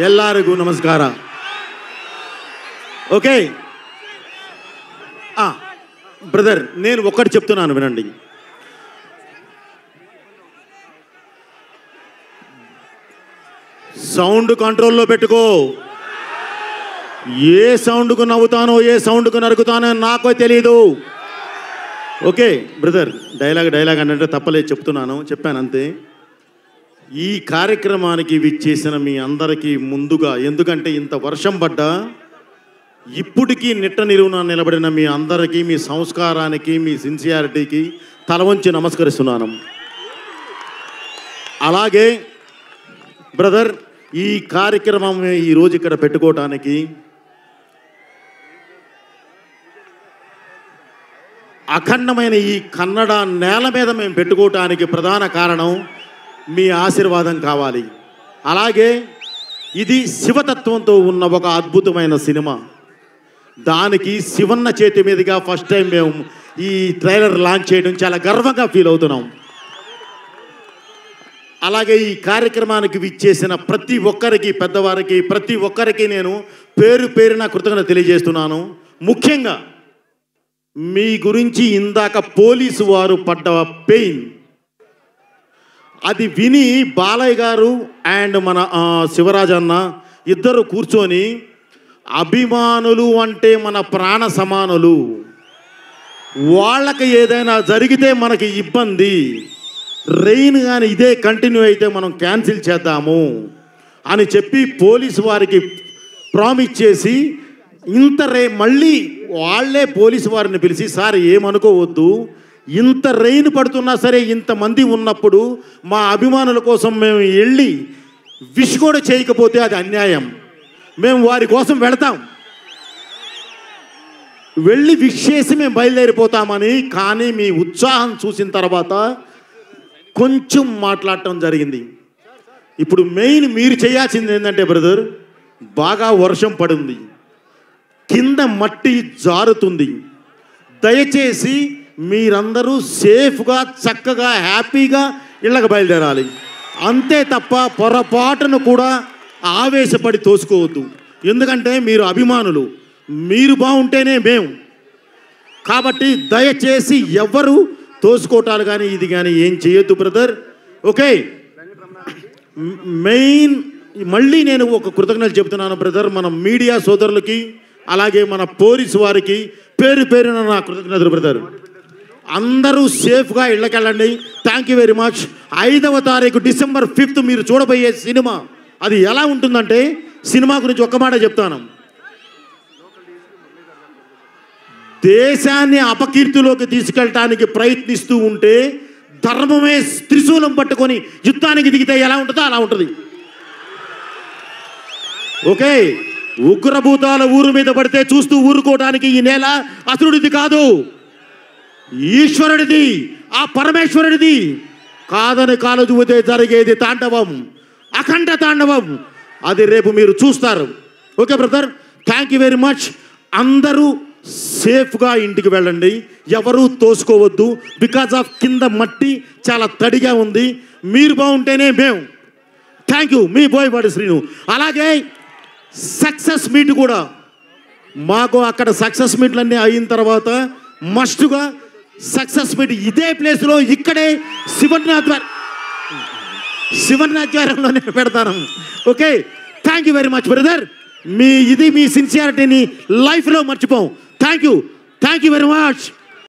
ಎಲ್ಲರಿಗೂ ನಮಸ್ಕಾರ. Okay brother, నేను ఒక్కటి చెప్తున్నాను వినండి. సౌండ్ కంట్రోల్లో పెట్టుకో. ఏ సౌండ్కు నవ్వుతానో ఏ సౌండ్కు నరుకుతానో నాకు తెలియదు. ఓకే బ్రదర్, డైలాగ్ అంటే తప్పలేదు, చెప్పాను అంతే. ఈ కార్యక్రమానికి విచ్చేసిన మీ అందరికీ ముందుగా, ఎందుకంటే ఇంత వర్షం పడ్డా ఇప్పటికీ నిట్ట నిలువున నిలబడిన మీ అందరికీ, మీ సంస్కారానికి, మీ సిన్సియారిటీకి తల వంచి నమస్కరిస్తున్నాను. అలాగే బ్రదర్, ఈ కార్యక్రమం ఈరోజు ఇక్కడ పెట్టుకోవటానికి అఖండమైన ఈ కన్నడ నేల మీద మేము పెట్టుకోవటానికి ప్రధాన కారణం మీ ఆశీర్వాదం కావాలి. అలాగే ఇది శివతత్వంతో ఉన్న ఒక అద్భుతమైన సినిమా. దానికి శివన్న చేతి మీదుగా ఫస్ట్ టైం మేము ఈ ట్రైలర్ లాంచ్ చేయడం చాలా గర్వంగా ఫీల్ అవుతున్నాం. అలాగే ఈ కార్యక్రమానికి విచ్చేసిన ప్రతి ఒక్కరికి, పెద్దవారికి, ప్రతి ఒక్కరికి నేను పేరున కృతజ్ఞత తెలియజేస్తున్నాను. ముఖ్యంగా మీ గురించి ఇందాక పోలీసు వారు పడ్డ పెయిన్ అది విని బాలయ్య గారు అండ్ మన శివరాజ్ అన్న ఇద్దరు కూర్చొని, అభిమానులు అంటే మన ప్రాణ సమానులు, వాళ్ళకి ఏదైనా జరిగితే మనకి ఇబ్బంది, రెయిన్ కానీ ఇదే కంటిన్యూ అయితే మనం క్యాన్సిల్ చేద్దాము అని చెప్పి పోలీసు వారికి ప్రామిస్ చేసి మళ్ళీ వాళ్ళే పోలీసు వారిని పిలిచి, సార్ ఏమనుకోవద్దు, ఇంత రెయిన్ పడుతున్నా సరే ఇంతమంది ఉన్నప్పుడు మా అభిమానుల కోసం మేము వెళ్ళి విష్ కూడా చేయకపోతే అది అన్యాయం, మేము వారి కోసం వెళతాం, వెళ్ళి విష్ చేసి మేము బయలుదేరిపోతామని. కానీ మీ ఉత్సాహం చూసిన తర్వాత కొంచెం మాట్లాడటం జరిగింది. ఇప్పుడు మెయిన్ మీరు చేయాల్సింది ఏంటంటే బ్రదర్, బాగా వర్షం పడింది, కింద మట్టి జారుతుంది, దయచేసి మీరందరూ సేఫ్గా చక్కగా హ్యాపీగా ఇళ్ళకి బయలుదేరాలి. అంతే తప్ప పొరపాటును కూడా ఆవేశపడి తోసుకోవద్దు. ఎందుకంటే మీరు అభిమానులు, మీరు బాగుంటేనే మేము. కాబట్టి దయచేసి ఎవరు తోసుకోవటాలు కానీ ఇది కానీ ఏం చేయొద్దు బ్రదర్. ఓకే, మెయిన్ మళ్ళీ నేను ఒక కృతజ్ఞతలు చెప్తున్నాను బ్రదర్, మన మీడియా సోదరులకి, అలాగే మన పోలీసు వారికి పేరున నా కృతజ్ఞతలు బ్రదర్. అందరూ సేఫ్గా ఇళ్ళకెళ్ళండి. Thank you very much. 5వ తారీఖు December 5th మీరు చూడబోయే సినిమా అది ఎలా ఉంటుందంటే, సినిమా గురించి ఒక్క మాట చెప్తాను. దేశాన్ని అపకీర్తిలోకి తీసుకెళ్ళటానికి ప్రయత్నిస్తూ ఉంటే ధర్మమే త్రిశూలం పట్టుకొని యుద్ధానికి దిగితే ఎలా ఉంటుందో అలా ఉంటుంది. ఓకే, ఉగ్రభూతాల ఊరు మీద పడితే చూస్తూ ఊరుకోవడానికి ఈ నేల అసురుడిది కాదు, ఈశ్వరుడిది, ఆ పరమేశ్వరుడిది. కాదని కాలు చూపితే జరిగేది తాండవం, అఖండ తాండవం. అది రేపు మీరు చూస్తారు. Okay brother, thank you very much. అందరూ సేఫ్గా ఇంటికి వెళ్ళండి, ఎవరూ తోసుకోవద్దు. బికాజ్ ఆఫ్ కింద మట్టి చాలా తడిగా ఉంది, మీరు బాగుంటేనే మేము. Thank you. మీ బోయపాటి శ్రీను. అలాగే సక్సెస్ మీట్ కూడా మాకు అక్కడ సక్సెస్ మీట్లన్నీ అయిన తర్వాత మస్ట్గా సక్సెస్ మీట్ ఇదే ప్లేస్లో ఇక్కడే శివనాధ్వర్యంలోనే పెడతాను. Okay, thank you very much brother. మీ సిన్సియారిటీని లైఫ్లో మర్చిపోం. Thank you very much.